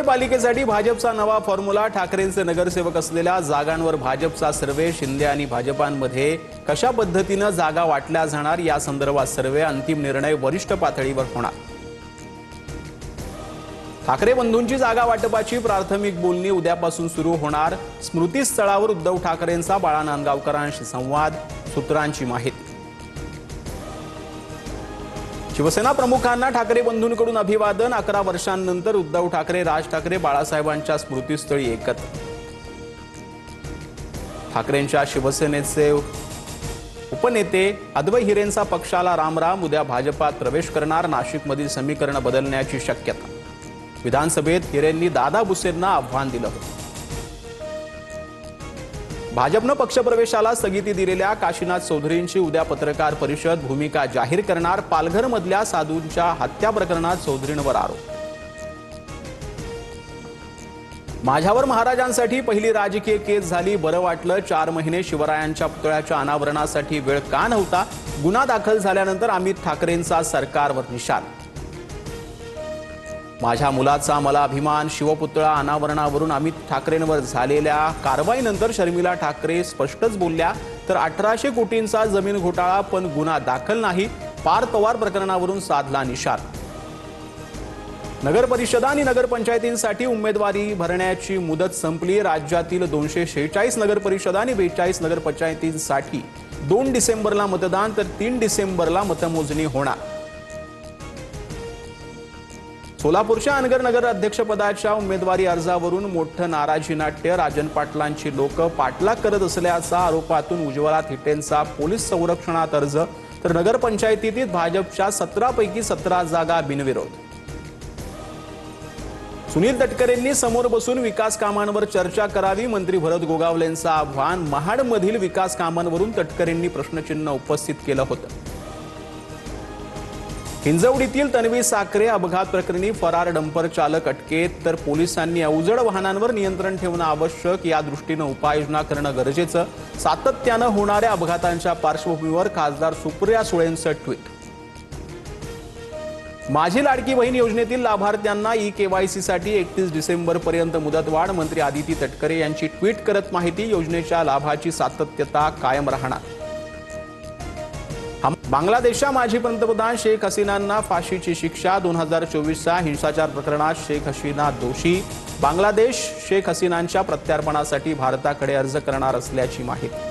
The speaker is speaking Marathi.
मुंबई पालिकेसाठी भाजपचा नवा फॉर्म्युला। ठाकरेंचे नगरसेवक असलेल्या जागांवर भाजपचा सर्वे। शिंदे आणि भाजपांमध्ये कशा पद्धतीने जागा वाटल्या जाणार या संदर्भात सर्वे। अंतिम निर्णय वरिष्ठ पातळीवर होणार। ठाकरे बंधूंची जागा वाटपाची प्राथमिक बोलणी उद्यापासून सुरू होणार। स्मृतीस्थळावर उद्धव ठाकरेंचा बाळा नांदगावकरांशी संवाद। सूत्रांची माहिती। शिवसेना प्रमुखांना ठाकरे बंधूंकडून अभिवादन। 11 वर्षांनंतर उद्धव ठाकरे, राज ठाकरे बाळासाहेबांच्या स्मृतीस्थळी एकत्र। ठाकरेंच्या शिवसेनेचे उपनेते अद्वै हिरेंचा पक्षाला रामराम। उद्या भाजपात प्रवेश करणार। नाशिकमधील समीकरण बदलण्याची शक्यता। विधानसभेत हिरेंनी दादा भुसेंना आव्हान दिलं होतं। भाजपनं पक्षप्रवेशाला स्थगिती दिलेल्या काशीनाथ चौधरींची उद्या पत्रकार परिषद। भूमिका जाहीर करणार। पालघरमधल्या साधूंच्या हत्या प्रकरणात चौधरींवर आरोप। माझ्यावर महाराजांसाठी पहिली राजकीय केस झाली, बरं वाटलं। 4 महिने शिवरायांच्या पुतळ्याच्या अनावरणासाठी वेळ का नव्हता? गुन्हा दाखल झाल्यानंतर अमित ठाकरेंचा सरकारवर निशाण। माझ्या मुलाचा मला अभिमान। शिवपुतळा अनावरणावरून अमित ठाकरेंवर झालेल्या कारवाईनंतर शर्मिला ठाकरे स्पष्टच बोलल्या। तर 1800 कोटींचा जमीन घोटाळा पण गुन्हा दाखल नाही। पार्थ पवार प्रकरणावरून साधला निशाण। नगरपरिषदा आणि नगरपंचायतींसाठी उमेदवारी भरण्याची मुदत संपली। राज्यातील 246 नगरपरिषदा आणि 42 नगरपंचायतींसाठी 2 डिसेंबरला मतदान, तर 3 डिसेंबरला मतमोजणी होणार। सोलापूरच्या अनगर नगर अध्यक्षपदाच्या उमेदवारी अर्जावरून मोठं नाराजी नाट्य। राजन पाटलांची लोक पाठलाग करत असल्याचा आरोपातून उज्ज्वला थिटेंचा पोलीस संरक्षणात अर्ज, तर नगरपंचायतीत भाजपच्या 17 पैकी 17 जागा बिनविरोध। सुनील तटकरेंनी समोर बसून विकास कामांवर चर्चा करावी। मंत्री भरत गोगावलेंचं आव्हान। महाडमधील विकास कामांवरून तटकरेंनी प्रश्नचिन्ह उपस्थित केलं होतं। हिंजवडीतील तन्वी साखरे अपघात प्रकरणी फरार डंपर चालक अटकेत, तर पोलिसांनी अवजड वाहनांवर नियंत्रण ठेवणं आवश्यक, या दृष्टीनं उपाययोजना करणं गरजेचं। सातत्यानं होणाऱ्या अपघातांच्या पार्श्वभूमीवर खासदार सुप्रिया सुळेंचं ट्विट। माझी लाडकी बहीण योजनेतील लाभार्थ्यांना ई-केवायसी साठी 31 डिसेंबरपर्यंत मुदतवाढ। मंत्री आदिती तटकरे यांची ट्विट करत माहिती। योजनेच्या लाभाची सातत्यता कायम राहणार। बांगलादेशच्या माजी पंतप्रधान शेख हसीनांना फाशीची शिक्षा। 2024च्या हिंसाचार प्रकरणात शेख हसीना दोषी। बांगलादेश शेख हसीनांच्या प्रत्यार्पणासाठी भारताकडे अर्ज करणार असल्याची माहिती।